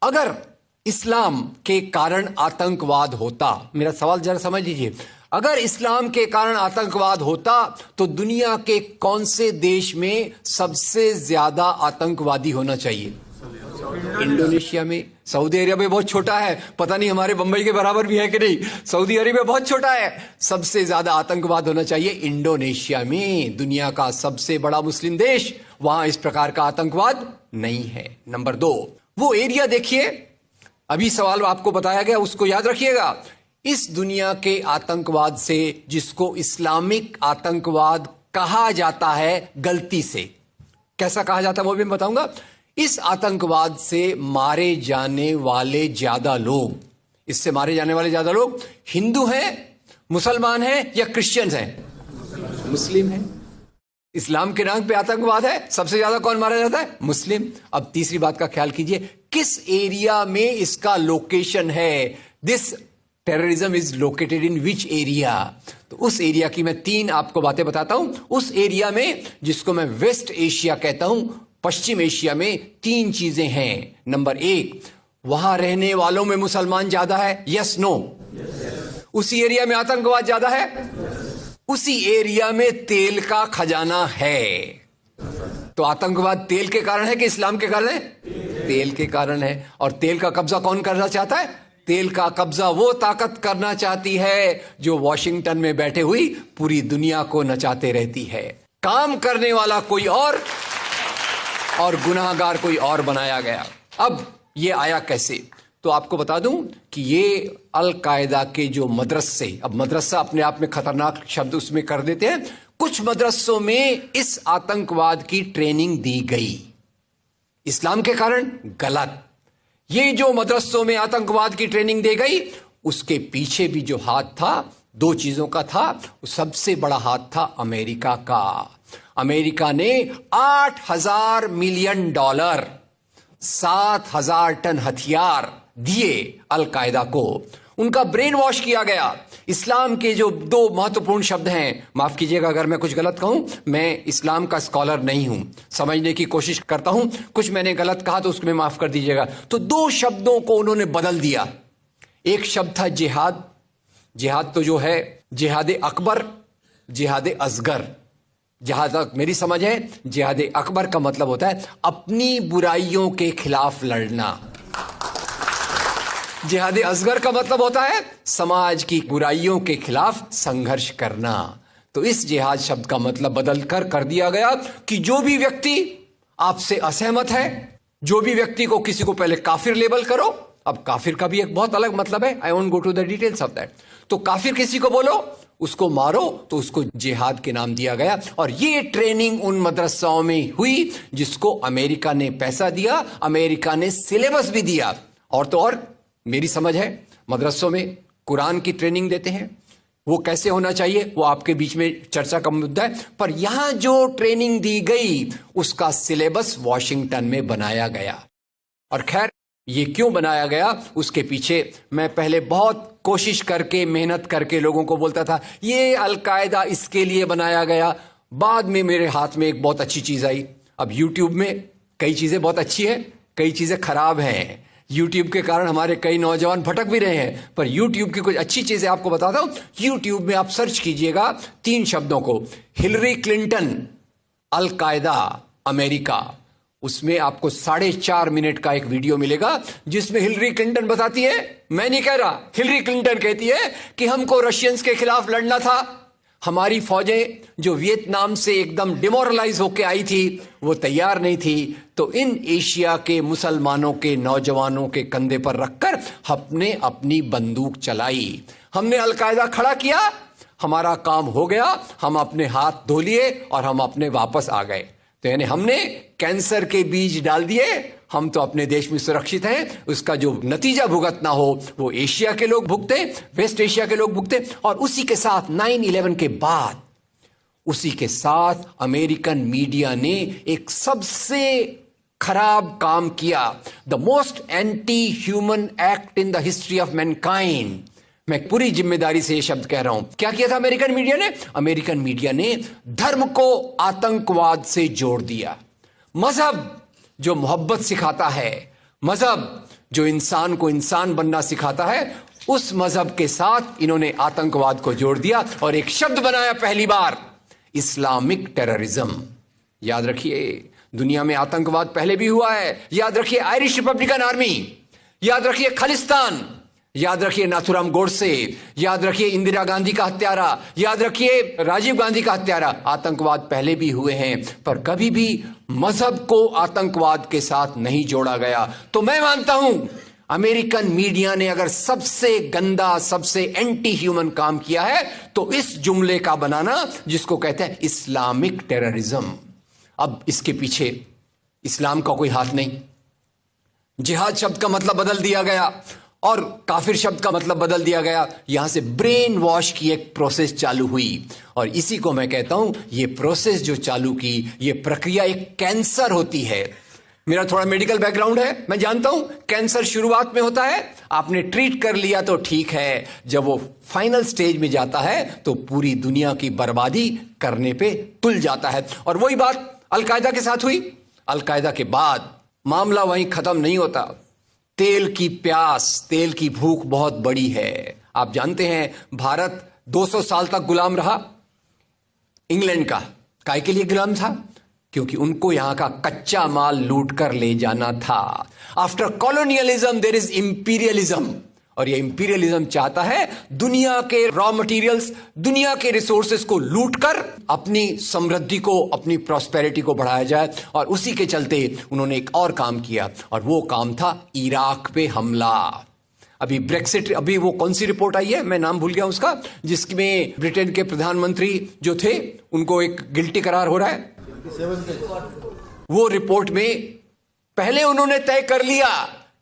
अगर इस्लाम के कारण आतंकवाद होता, मेरा सवाल जरा समझ लीजिए, अगर इस्लाम के कारण आतंकवाद होता तो दुनिया के कौन से देश में सबसे ज्यादा आतंकवादी होना चाहिए? इंडोनेशिया में। सऊदी अरेबिया में बहुत छोटा है, पता नहीं हमारे बंबई के बराबर भी है कि नहीं। सऊदी अरेबिया बहुत छोटा है, सबसे ज्यादा आतंकवाद होना चाहिए इंडोनेशिया में, दुनिया का सबसे बड़ा मुस्लिम देश। वहां इस प्रकार का आतंकवाद नहीं है। नंबर 2, वो एरिया देखिए, अभी सवाल आपको बताया गया उसको याद रखिएगा। इस दुनिया के आतंकवाद से, जिसको इस्लामिक आतंकवाद कहा जाता है गलती से, कैसा कहा जाता है वो भी मैं बताऊंगा। इस आतंकवाद से मारे जाने वाले ज्यादा लोग, इससे मारे जाने वाले ज्यादा लोग हिंदू हैं, मुसलमान हैं या क्रिश्चियंस हैं? मुस्लिम हैं। इस्लाम के नाम पे आतंकवाद है, सबसे ज्यादा कौन मारा जाता है? मुस्लिम। अब तीसरी बात का ख्याल कीजिए, किस एरिया में इसका लोकेशन है? This terrorism is located in which area? तो उस एरिया की मैं 3 आपको बातें बताता हूं। उस एरिया में, जिसको मैं वेस्ट एशिया कहता हूं, पश्चिम एशिया में 3 चीजें हैं। नंबर 1, वहां रहने वालों में मुसलमान ज्यादा है, यस नो? उसी एरिया में आतंकवाद ज्यादा है, उसी एरिया में तेल का खजाना है। तो आतंकवाद तेल के कारण है कि इस्लाम के कारण है? तेल के कारण है। और तेल का कब्जा कौन करना चाहता है? तेल का कब्जा वो ताकत करना चाहती है जो वॉशिंगटन में बैठे हुई पूरी दुनिया को नचाते रहती है। काम करने वाला कोई और गुनाहगार कोई और बनाया गया। अब ये आया कैसे? तो आपको बता दूं कि ये अल कायदा के जो मदरसे, अब मदरसा अपने आप में खतरनाक शब्द उसमें कर देते हैं, कुछ मदरसों में इस आतंकवाद की ट्रेनिंग दी गई। इस्लाम के कारण गलत। ये जो मदरसों में आतंकवाद की ट्रेनिंग दी गई, उसके पीछे भी जो हाथ था, 2 चीजों का था। सबसे बड़ा हाथ था अमेरिका का। अमेरिका ने $8,000 मिलियन, 7,000 टन हथियार दिए अल कायदा को। उनका ब्रेन वॉश किया गया। इस्लाम के जो 2 महत्वपूर्ण शब्द हैं, माफ कीजिएगा अगर मैं कुछ गलत कहूं, मैं इस्लाम का स्कॉलर नहीं हूं, समझने की कोशिश करता हूं, कुछ मैंने गलत कहा तो उसको माफ कर दीजिएगा। तो 2 शब्दों को उन्होंने बदल दिया। एक शब्द था जिहाद। जिहाद तो जो है जिहाद अकबर, जिहाद असगर। जहां तक मेरी समझ है, जिहाद अकबर का मतलब होता है अपनी बुराइयों के खिलाफ लड़ना। जिहाद असगर का मतलब होता है समाज की बुराइयों के खिलाफ संघर्ष करना। तो इस जिहाद शब्द का मतलब बदल कर दिया गया कि जो भी व्यक्ति आपसे असहमत है, जो भी व्यक्ति को, किसी को पहले काफिर लेबल करो। अब काफिर का भी एक बहुत अलग मतलब है, I won't go to the details of that. तो काफिर किसी को बोलो, उसको मारो, तो उसको जिहाद के नाम दिया गया। और ये ट्रेनिंग उन मदरसाओं में हुई जिसको अमेरिका ने पैसा दिया, अमेरिका ने सिलेबस भी दिया। और तो और मेरी समझ है, मदरसों में कुरान की ट्रेनिंग देते हैं। वो कैसे होना चाहिए वो आपके बीच में चर्चा का मुद्दा है, पर यहां जो ट्रेनिंग दी गई उसका सिलेबस वॉशिंगटन में बनाया गया। और खैर, ये क्यों बनाया गया उसके पीछे मैं पहले बहुत कोशिश करके, मेहनत करके लोगों को बोलता था ये अल कायदा इसके लिए बनाया गया। बाद में मेरे हाथ में एक बहुत अच्छी चीज आई। अब यूट्यूब में कई चीजें बहुत अच्छी है, कई चीजें खराब हैं। यूट्यूब के कारण हमारे कई नौजवान भटक भी रहे हैं, पर यूट्यूब की कुछ अच्छी चीजें आपको बताता हूं। यूट्यूब में आप सर्च कीजिएगा 3 शब्दों को, हिलरी क्लिंटन अल कायदा अमेरिका, उसमें आपको 4.5 मिनट का एक वीडियो मिलेगा जिसमें हिलरी क्लिंटन बताती है, मैं नहीं कह रहा, हिलरी क्लिंटन कहती है कि हमको रशियंस के खिलाफ लड़ना था। हमारी फौजें जो वियतनाम से एकदम डिमोरलाइज होकर आई थी वो तैयार नहीं थी, तो इन एशिया के मुसलमानों के नौजवानों के कंधे पर रखकर हमने अपनी बंदूक चलाई। हमने अलकायदा खड़ा किया, हमारा काम हो गया, हम अपने हाथ धो लिए और हम अपने वापस आ गए। तो यानी हमने कैंसर के बीज डाल दिए, हम तो अपने देश में सुरक्षित हैं। उसका जो नतीजा भुगतना हो वो एशिया के लोग भुगते, वेस्ट एशिया के लोग भुगते। और उसी के साथ 9/11 के बाद, उसी के साथ अमेरिकन मीडिया ने एक सबसे खराब काम किया, the most anti human act in the history of Mankind. मैं पूरी जिम्मेदारी से ये शब्द कह रहा हूं। क्या किया था अमेरिकन मीडिया ने? अमेरिकन मीडिया ने धर्म को आतंकवाद से जोड़ दिया। मजहब जो मोहब्बत सिखाता है, मजहब जो इंसान को इंसान बनना सिखाता है, उस मजहब के साथ इन्होंने आतंकवाद को जोड़ दिया और एक शब्द बनाया पहली बार, इस्लामिक टेररिज्म। याद रखिए, दुनिया में आतंकवाद पहले भी हुआ है। याद रखिए आयरिश रिपब्लिकन आर्मी, याद रखिए खालिस्तान, याद रखिए नाथुराम गोडसे, याद रखिए इंदिरा गांधी का हत्यारा, याद रखिए राजीव गांधी का हत्यारा। आतंकवाद पहले भी हुए हैं, पर कभी भी मजहब को आतंकवाद के साथ नहीं जोड़ा गया। तो मैं मानता हूं अमेरिकन मीडिया ने अगर सबसे गंदा, सबसे एंटी ह्यूमन काम किया है तो इस जुमले का बनाना जिसको कहते हैं इस्लामिक टेररिज्म। अब इसके पीछे इस्लाम का कोई हाथ नहीं। जिहाद शब्द का मतलब बदल दिया गया और काफिर शब्द का मतलब बदल दिया गया। यहां से ब्रेन वॉश की एक प्रोसेस चालू हुई और इसी को मैं कहता हूं, ये प्रोसेस जो चालू की, ये प्रक्रिया एक कैंसर होती है। मेरा थोड़ा मेडिकल बैकग्राउंड है, मैं जानता हूं कैंसर शुरुआत में होता है, आपने ट्रीट कर लिया तो ठीक है, जब वो फाइनल स्टेज में जाता है तो पूरी दुनिया की बर्बादी करने पे तुल जाता है। और वही बात अलकायदा के साथ हुई। अलकायदा के बाद मामला वहीं खत्म नहीं होता। तेल की प्यास, तेल की भूख बहुत बड़ी है। आप जानते हैं भारत 200 साल तक गुलाम रहा इंग्लैंड का। काहे के लिए गुलाम था? क्योंकि उनको यहां का कच्चा माल लूट कर ले जाना था। After colonialism there is imperialism, और ये इंपीरियलिज्म चाहता है दुनिया के रॉ मटेरियल्स, दुनिया के रिसोर्सेस को लूटकर अपनी समृद्धि को, अपनी प्रॉस्पेरिटी को बढ़ाया जाए। और उसी के चलते उन्होंने एक और काम किया और वो काम था इराक पे हमला। अभी ब्रेक्सिट, अभी वो कौन सी रिपोर्ट आई है, मैं नाम भूल गया उसका, जिसमें ब्रिटेन के प्रधानमंत्री जो थे उनको एक गिल्टी करार हो रहा है। वो रिपोर्ट में पहले उन्होंने तय कर लिया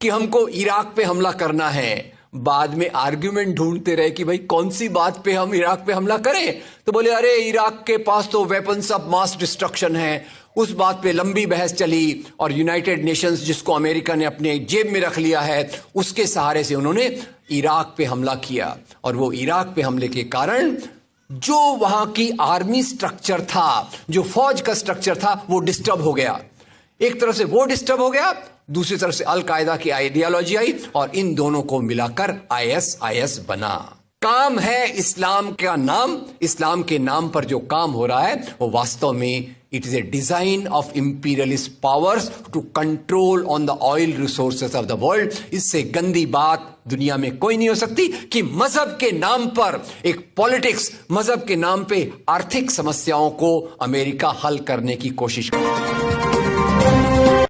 कि हमको इराक पे हमला करना है, बाद में आर्ग्यूमेंट ढूंढते रहे कि भाई कौन सी बात पे हम इराक पे हमला करें। तो बोले अरे इराक के पास तो वेपन्स ऑफ मास डिस्ट्रक्शन है। उस बात पे लंबी बहस चली और यूनाइटेड नेशंस, जिसको अमेरिका ने अपने जेब में रख लिया है, उसके सहारे से उन्होंने इराक पे हमला किया। और वो इराक पे हमले के कारण जो वहां की आर्मी स्ट्रक्चर था, जो फौज का स्ट्रक्चर था, वो डिस्टर्ब हो गया। एक तरफ से वो डिस्टर्ब हो गया, दूसरी तरफ से अलकायदा की आइडियोलॉजी आई और इन दोनों को मिलाकर आईएसआईएस बना। काम है इस्लाम का नाम, इस्लाम के नाम पर जो काम हो रहा है वो वास्तव में it is a design of imperialist powers to control on the oil resources of the world. इससे गंदी बात दुनिया में कोई नहीं हो सकती कि मजहब के नाम पर एक पॉलिटिक्स, मजहब के नाम पे आर्थिक समस्याओं को अमेरिका हल करने की कोशिश करे।